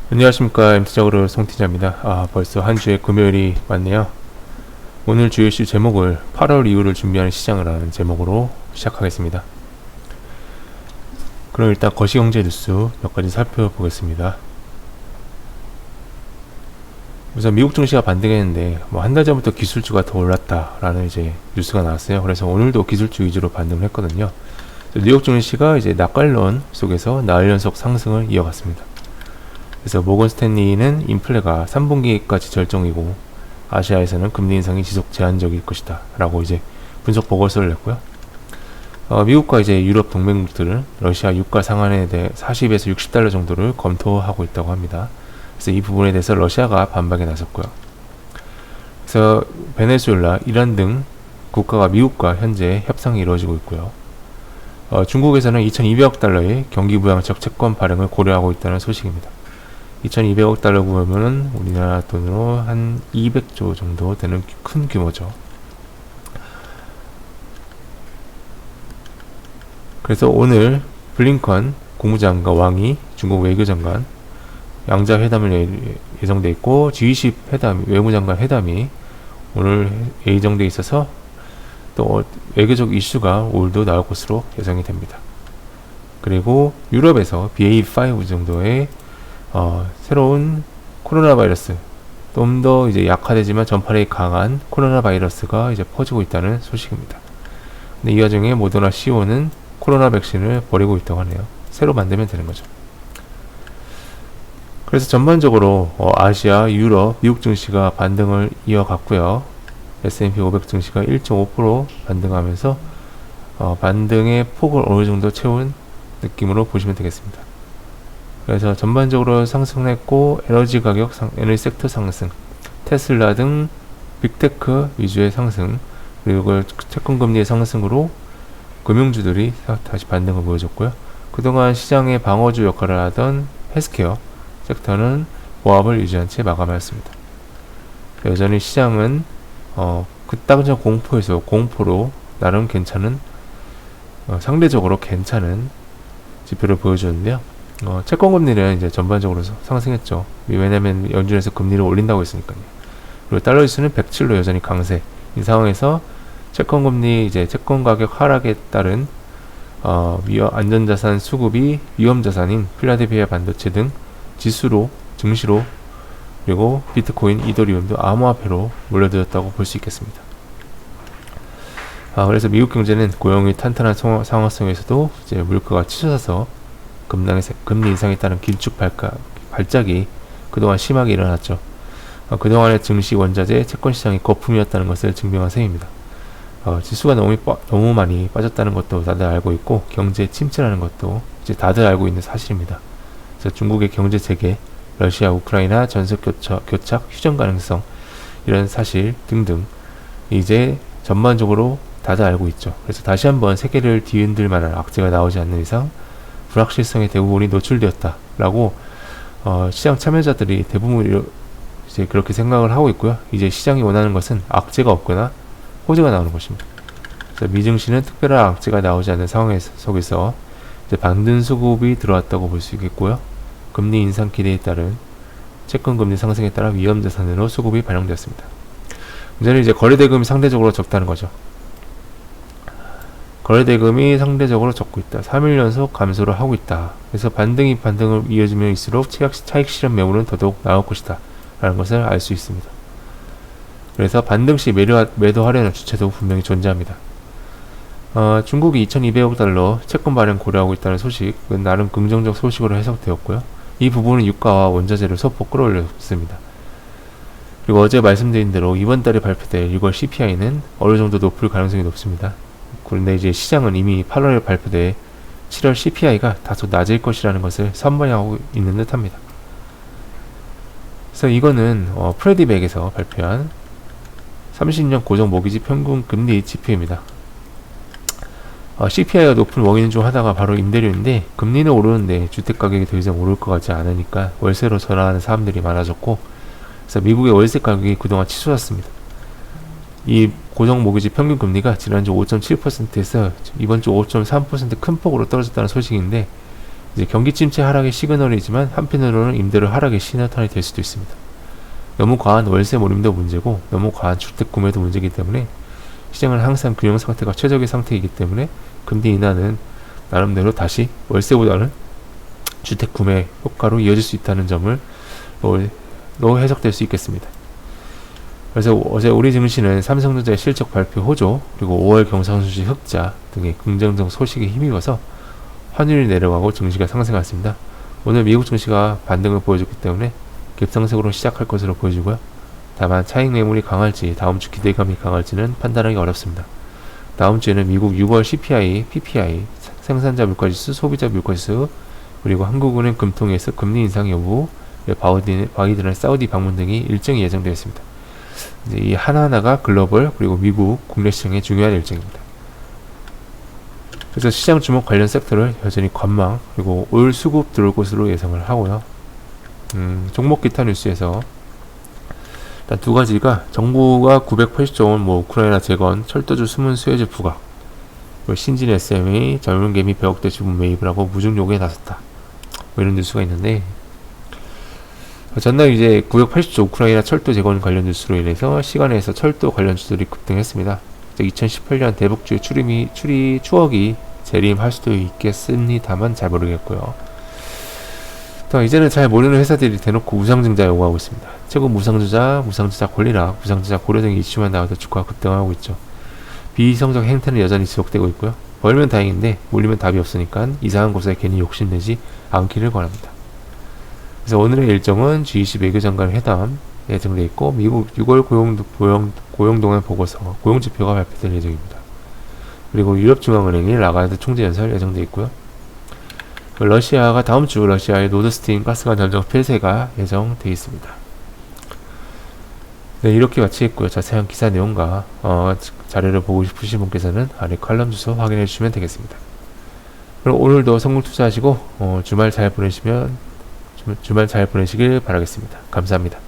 안녕하십니까. MT적으로 송티자입니다. 벌써 한 주의 금요일이 왔네요. 오늘 주요 이슈 제목을 8월 이후를 준비하는 시장을 하는 제목으로 시작하겠습니다. 그럼 일단 거시경제 뉴스 몇 가지 살펴보겠습니다. 우선 미국 증시가 반등했는데 한 달 전부터 기술주가 더 올랐다라는 이제 뉴스가 나왔어요. 그래서 오늘도 기술주 위주로 반등을 했거든요. 뉴욕 증시가 이제 낙관론 속에서 나흘 연속 상승을 이어갔습니다. 그래서 모건 스탠리는 인플레가 3분기까지 절정이고 아시아에서는 금리 인상이 지속 제한적일 것이다 라고 이제 분석 보고서를 냈고요. 미국과 이제 유럽 동맹국들은 러시아 유가 상한에 대해 40에서 60달러 정도를 검토하고 있다고 합니다. 그래서 이 부분에 대해서 러시아가 반박에 나섰고요. 그래서 베네수엘라, 이란 등 국가가 미국과 현재 협상이 이루어지고 있고요. 중국에서는 2200억 달러의 경기부양적 채권 발행을 고려하고 있다는 소식입니다. 2200억 달러 구하면은 우리나라 돈으로 한 200조 정도 되는 큰 규모죠. 그래서 오늘 블링컨 국무장관 왕이 중국 외교장관 양자 회담을 예정돼 있고 G20 회담, 외무장관 회담이 오늘 예정돼 있어서 또 외교적 이슈가 오늘도 나올 것으로 예상이 됩니다. 그리고 유럽에서 BA5 정도의 새로운 코로나 바이러스, 좀 더 이제 약화되지만 전파력이 강한 코로나 바이러스가 이제 퍼지고 있다는 소식입니다. 근데 이 와중에 모더나 CEO는 코로나 백신을 버리고 있다고 하네요. 새로 만들면 되는 거죠. 그래서 전반적으로 아시아, 유럽, 미국 증시가 반등을 이어갔고요. S&P 500 증시가 1.5% 반등하면서 반등의 폭을 어느 정도 채운 느낌으로 보시면 되겠습니다. 그래서 전반적으로 상승했고 에너지 가격, 에너지 섹터 상승, 테슬라 등 빅테크 위주의 상승, 그리고 채권금리의 상승으로 금융주들이 다시 반등을 보여줬고요. 그동안 시장의 방어주 역할을 하던 헬스케어 섹터는 보합을 유지한 채 마감하였습니다. 여전히 시장은 그 당장 공포로 나름 괜찮은 상대적으로 괜찮은 지표를 보여주는데요. 채권금리는 이제 전반적으로 상승했죠. 왜냐면 연준에서 금리를 올린다고 했으니까요. 그리고 달러 지수는 107로 여전히 강세. 이 상황에서 채권금리 이제 채권 가격 하락에 따른 안전자산 수급이 위험자산인 필라델피아 반도체 등 증시로 그리고 비트코인, 이더리움도 암호화폐로 몰려들었다고 볼 수 있겠습니다. 그래서 미국 경제는 고용이 탄탄한 상황 속에서도 이제 물가가 치솟아서 금리 인상에 따른 긴축 발작이 그동안 심하게 일어났죠. 그동안의 증시, 원자재, 채권 시장이 거품이었다는 것을 증명한 셈입니다. 지수가 너무 많이 빠졌다는 것도 다들 알고 있고 경제 침체라는 것도 이제 다들 알고 있는 사실입니다. 그래서 중국의 경제 재개, 러시아, 우크라이나 전속 교착, 휴전 가능성 이런 사실 등등 이제 전반적으로 다들 알고 있죠. 그래서 다시 한번 세계를 뒤흔들 만한 악재가 나오지 않는 이상 불확실성의 대부분이 노출되었다라고 시장 참여자들이 대부분 이제 그렇게 생각을 하고 있고요. 이제 시장이 원하는 것은 악재가 없거나 호재가 나오는 것입니다. 그래서 미증시는 특별한 악재가 나오지 않는 상황 속에서 이제 반등 수급이 들어왔다고 볼 수 있겠고요. 금리 인상 기대에 따른 채권 금리 상승에 따라 위험 자산으로 수급이 반영되었습니다. 문제는 이제 거래대금이 상대적으로 적다는 거죠. 거래대금이 상대적으로 적고 있다. 3일 연속 감소를 하고 있다. 그래서 반등을 이어지면 있을수록 차익 실현 매물은 더더욱 나올 것이다. 라는 것을 알 수 있습니다. 그래서 반등 시 매도하려는 주체도 분명히 존재합니다. 중국이 2200억 달러 채권 발행 고려하고 있다는 소식은 나름 긍정적 소식으로 해석되었고요. 이 부분은 유가와 원자재를 소폭 끌어올렸습니다. 그리고 어제 말씀드린 대로 이번 달에 발표될 6월 CPI는 어느 정도 높을 가능성이 높습니다. 그런데 이제 시장은 이미 8월에 발표될 7월 CPI가 다소 낮을 것이라는 것을 선반영하고 있는 듯합니다. 그래서 이거는 프레디백에서 발표한 30년 고정 모기지 평균 금리 지표입니다. CPI가 높은 원인 중 하나가 바로 임대료인데 금리는 오르는데 주택가격이 더 이상 오를 것 같지 않으니까 월세로 전환하는 사람들이 많아졌고 그래서 미국의 월세 가격이 그동안 치솟았습니다. 이 고정 모기지 평균 금리가 지난주 5.7%에서 이번 주 5.3% 큰 폭으로 떨어졌다는 소식인데 이제 경기 침체 하락의 시그널이지만 한편으로는 임대료 하락의 신호탄이 될 수도 있습니다. 너무 과한 월세 몰림도 문제고 너무 과한 주택 구매도 문제이기 때문에 시장은 항상 균형 상태가 최적의 상태이기 때문에 금리 인하는 나름대로 다시 월세보다는 주택 구매 효과로 이어질 수 있다는 점을 로 해석될 수 있겠습니다. 그래서 어제 우리 증시는 삼성전자의 실적 발표 호조 그리고 5월 경상수지 흑자 등의 긍정적 소식에 힘입어서 환율이 내려가고 증시가 상승했습니다. 오늘 미국 증시가 반등을 보여줬기 때문에 갭상승으로 시작할 것으로 보여지고요. 다만 차익 매물이 강할지 다음 주 기대감이 강할지는 판단하기 어렵습니다. 다음 주에는 미국 6월 CPI, PPI, 생산자 물가지수, 소비자 물가지수 그리고 한국은행 금통위에서 금리 인상 여부, 바이든의 사우디 방문 등이 일정이 예정되어 있습니다. 이제 이 하나하나가 글로벌 그리고 미국 국내 시장의 중요한 일정입니다. 그래서 시장 주목 관련 섹터를 여전히 관망 그리고 올 수급 들어올 것으로 예상을 하고요. 종목 기타 뉴스에서 일단 두 가지가 정부가 980조 원 우크라이나 재건, 철도주 숨은 수혜주 부각, 그리고 신진 SM이 젊은 개미 100억대 주분 매입을 하고 무중 요구에 나섰다. 이런 뉴스가 있는데 전날 이제 980조 우크라이나 철도 재건 관련 뉴스로 인해서 시간에서 철도 관련 주들이 급등했습니다. 2018년 대북주의 추억이 재림할 수도 있겠습니다만 잘 모르겠고요. 또 이제는 잘 모르는 회사들이 대놓고 무상증자 요구하고 있습니다. 최고 무상증자 권리락, 무상증자 고려 등 이슈만 나와도 주가가 급등하고 있죠. 비이성적 행태는 여전히 지속되고 있고요. 벌면 다행인데 몰리면 답이 없으니까 이상한 곳에 괜히 욕심내지 않기를 바랍니다. 그래서 오늘의 일정은 G20 외교장관 회담 예정되어 있고 미국 6월 고용동안 보고서 고용지표가 발표될 예정입니다. 그리고 유럽중앙은행이 라가르드 총재연설 예정되어 있고요. 러시아가 다음 주 러시아의 노드스트림 가스관 전정 폐쇄가 예정되어 있습니다. 네, 이렇게 마치겠고요. 자세한 기사 내용과 자료를 보고 싶으신 분께서는 아래 칼럼 주소 확인해 주시면 되겠습니다. 그럼 오늘도 성공 투자하시고 주말 잘 보내시길 바라겠습니다. 감사합니다.